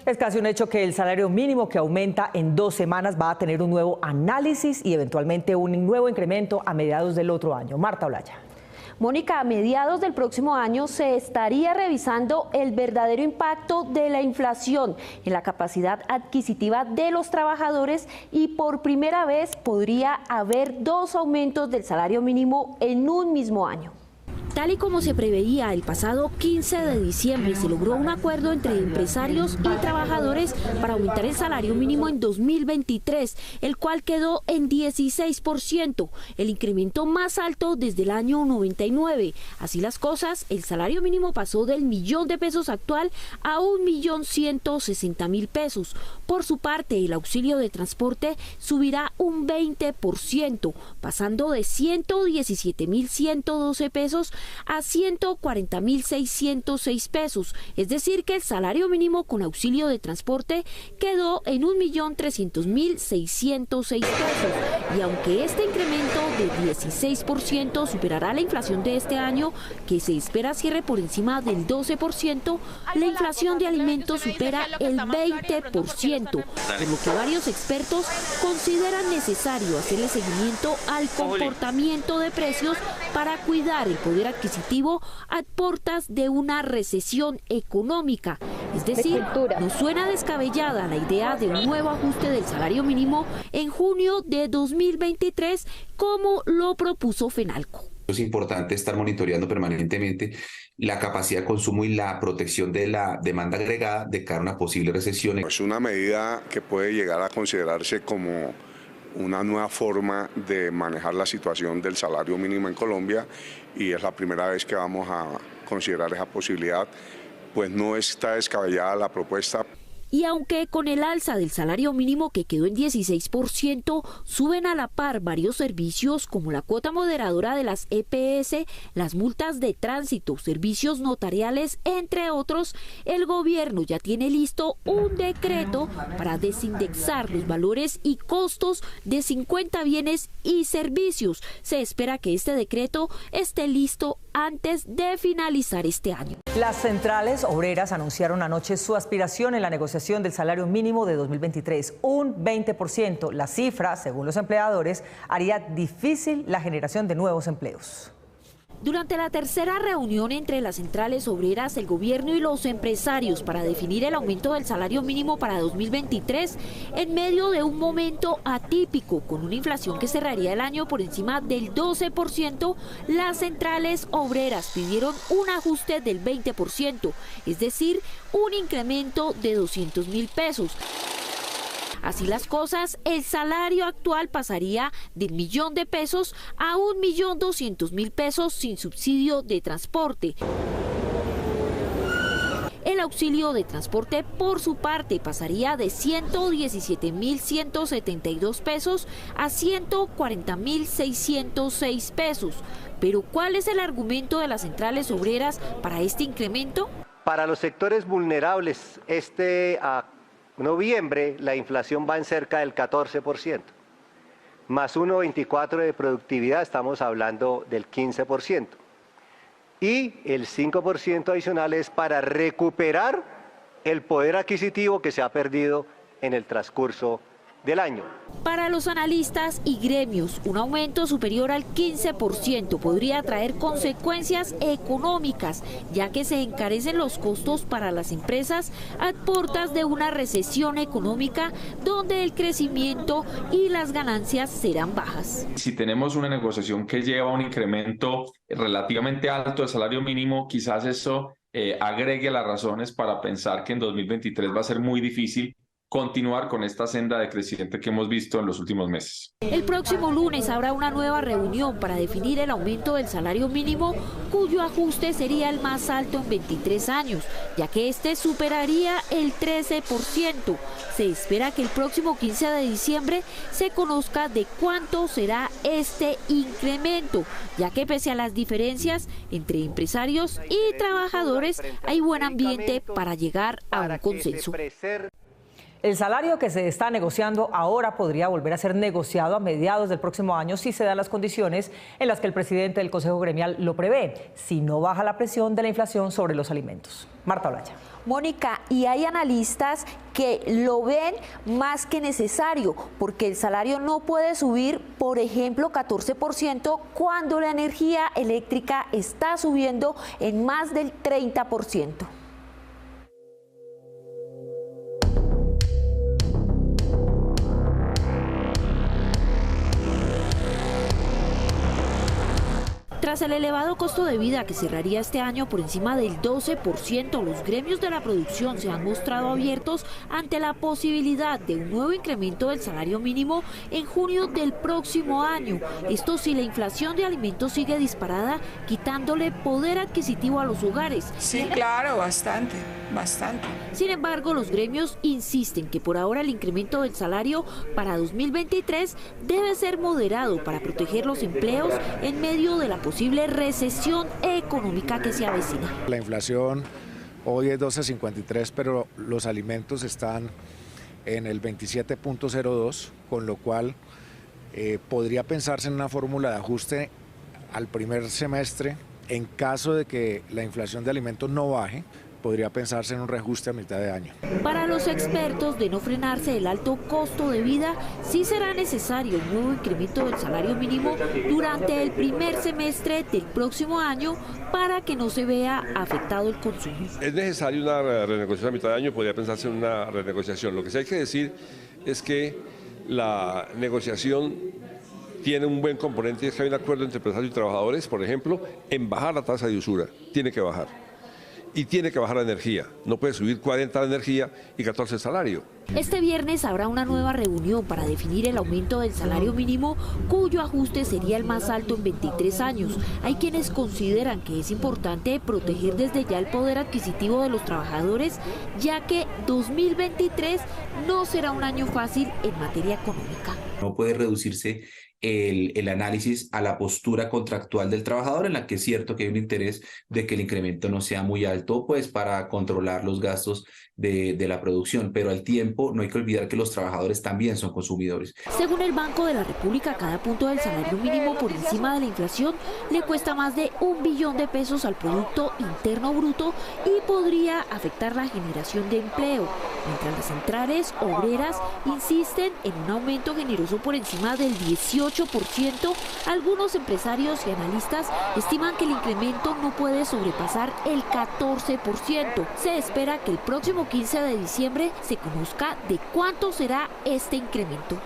Es casi un hecho que el salario mínimo que aumenta en 2 semanas va a tener un nuevo análisis y eventualmente un nuevo incremento a mediados del otro año. Marta Olaya. Mónica, a mediados del próximo año se estaría revisando el verdadero impacto de la inflación en la capacidad adquisitiva de los trabajadores y por primera vez podría haber 2 aumentos del salario mínimo en un mismo año. Tal y como se preveía, el pasado 15 de diciembre se logró un acuerdo entre empresarios y trabajadores para aumentar el salario mínimo en 2023, el cual quedó en 16%, el incremento más alto desde el año 99. Así las cosas, el salario mínimo pasó del $1.000.000 actual a $1.160.000. Por su parte, el auxilio de transporte subirá un 20%, pasando de $117.112 a $140.606, es decir que el salario mínimo con auxilio de transporte quedó en $1.300.606 y aunque este incremento de 16% superará la inflación de este año, que se espera cierre por encima del 12%, la inflación de alimentos supera el 20%, por lo que varios expertos consideran necesario hacerle seguimiento al comportamiento de precios para cuidar el poder adquisitivo a puertas de una recesión económica. Es decir, no suena descabellada la idea de un nuevo ajuste del salario mínimo en junio de 2023, como lo propuso FENALCO. Es importante estar monitoreando permanentemente la capacidad de consumo y la protección de la demanda agregada de cara a una posible recesión. Es una medida que puede llegar a considerarse como una nueva forma de manejar la situación del salario mínimo en Colombia y es la primera vez que vamos a considerar esa posibilidad, pues no está descabellada la propuesta. Y aunque con el alza del salario mínimo que quedó en 16%, suben a la par varios servicios como la cuota moderadora de las EPS, las multas de tránsito, servicios notariales, entre otros, el gobierno ya tiene listo un decreto para desindexar los valores y costos de 50 bienes y servicios. Se espera que este decreto esté listo antes de finalizar este año. Las centrales obreras anunciaron anoche su aspiración en la negociación del salario mínimo de 2023, un 20%. La cifra, según los empleadores, haría difícil la generación de nuevos empleos. Durante la tercera reunión entre las centrales obreras, el gobierno y los empresarios para definir el aumento del salario mínimo para 2023, en medio de un momento atípico, con una inflación que cerraría el año por encima del 12%, las centrales obreras pidieron un ajuste del 20%, es decir, un incremento de $200.000. Así las cosas, el salario actual pasaría del $1.000.000 a $1.200.000 sin subsidio de transporte. El auxilio de transporte, por su parte, pasaría de $117.172 a $140.606. Pero, ¿cuál es el argumento de las centrales obreras para este incremento? Para los sectores vulnerables, noviembre la inflación va en cerca del 14%, más 1,24 de productividad, estamos hablando del 15%. Y el 5% adicional es para recuperar el poder adquisitivo que se ha perdido en el transcurso del año. Para los analistas y gremios, un aumento superior al 15% podría traer consecuencias económicas, ya que se encarecen los costos para las empresas a puertas de una recesión económica donde el crecimiento y las ganancias serán bajas. Si tenemos una negociación que lleva un incremento relativamente alto de salario mínimo, quizás eso agregue las razones para pensar que en 2023 va a ser muy difícil continuar con esta senda de crecimiento que hemos visto en los últimos meses. El próximo lunes habrá una nueva reunión para definir el aumento del salario mínimo, cuyo ajuste sería el más alto en 23 años, ya que este superaría el 13%. Se espera que el próximo 15 de diciembre se conozca de cuánto será este incremento, ya que pese a las diferencias entre empresarios y trabajadores, hay buen ambiente para llegar a un consenso. El salario que se está negociando ahora podría volver a ser negociado a mediados del próximo año si se dan las condiciones en las que el presidente del Consejo Gremial lo prevé, si no baja la presión de la inflación sobre los alimentos. Marta Olaya. Mónica, y hay analistas que lo ven más que necesario, porque el salario no puede subir, por ejemplo, 14% cuando la energía eléctrica está subiendo en más del 30%. Tras el elevado costo de vida que cerraría este año por encima del 12%, los gremios de la producción se han mostrado abiertos ante la posibilidad de un nuevo incremento del salario mínimo en junio del próximo año. Esto si la inflación de alimentos sigue disparada, quitándole poder adquisitivo a los hogares. Sí, claro, bastante. Sin embargo, los gremios insisten que por ahora el incremento del salario para 2023 debe ser moderado para proteger los empleos en medio de la posible recesión económica que se avecina. La inflación hoy es 12,53, pero los alimentos están en el 27,02, con lo cual podría pensarse en una fórmula de ajuste al primer semestre. En caso de que la inflación de alimentos no baje, podría pensarse en un reajuste a mitad de año. Para los expertos, de no frenarse el alto costo de vida, sí será necesario un nuevo incremento del salario mínimo durante el primer semestre del próximo año para que no se vea afectado el consumo. Es necesario una renegociación a mitad de año, podría pensarse en una renegociación. Lo que sí hay que decir es que la negociación tiene un buen componente y es que hay un acuerdo entre empresarios y trabajadores, por ejemplo, en bajar la tasa de usura. Tiene que bajar. Y tiene que bajar la energía. No puede subir 40 la energía y 14 el salario. Este viernes habrá una nueva reunión para definir el aumento del salario mínimo, cuyo ajuste sería el más alto en 23 años. Hay quienes consideran que es importante proteger desde ya el poder adquisitivo de los trabajadores, ya que 2023 no será un año fácil en materia económica. No puede reducirse el análisis a la postura contractual del trabajador, en la que es cierto que hay un interés de que el incremento no sea muy alto, pues para controlar los gastos de la producción, pero al tiempo no hay que olvidar que los trabajadores también son consumidores. Según el Banco de la República, cada punto del salario mínimo por encima de la inflación le cuesta más de $1 billón al Producto Interno Bruto y podría afectar la generación de empleo, mientras las centrales obreras insisten en un aumento generoso por encima del 18%. Algunos empresarios y analistas estiman que el incremento no puede sobrepasar el 14%. Se espera que el próximo 15 de diciembre se conozca de cuánto será este incremento.